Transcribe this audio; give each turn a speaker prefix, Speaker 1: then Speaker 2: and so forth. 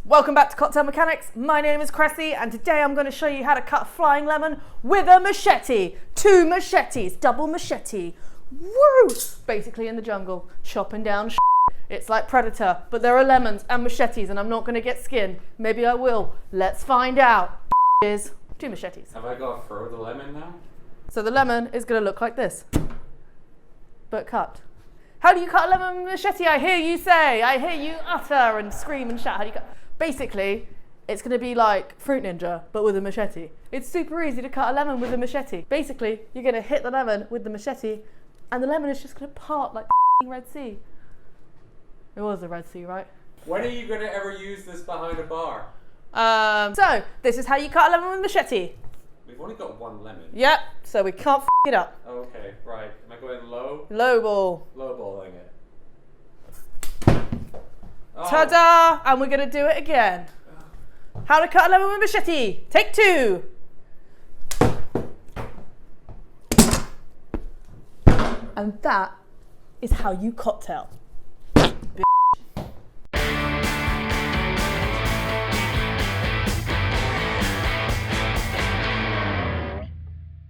Speaker 1: Welcome back to Cocktail Mechanics. My name is Cressy and today I'm going to show you how to cut a flying lemon with a machete. 2 machetes, double machete. Woo! Basically in the jungle, chopping down shit. It's like Predator, but there are lemons and machetes and I'm not going to get skinned. Maybe I will. Let's find out. Is 2 machetes.
Speaker 2: Have I got to throw the lemon now?
Speaker 1: So the lemon is going to look like this, but cut. How do you cut a lemon with a machete? I hear you say. I hear you utter and scream and shout. How do you cut? Basically, it's going to be like Fruit Ninja, but with a machete. It's super easy to cut a lemon with a machete. Basically, you're going to hit the lemon with the machete, and the lemon is just going to part like the Red Sea. It was the Red Sea, right?
Speaker 2: When are you going to ever use this behind a bar?
Speaker 1: So, this is how you cut a lemon with a machete.
Speaker 2: We've only got 1 lemon.
Speaker 1: Yep, so we can't it up.
Speaker 2: Okay, right. Am I going low?
Speaker 1: Low ball.
Speaker 2: Low balling it. Oh.
Speaker 1: Ta-da! And we're going to do it again. How to cut a lemon with a machete. Take 2. And that is how you cocktail.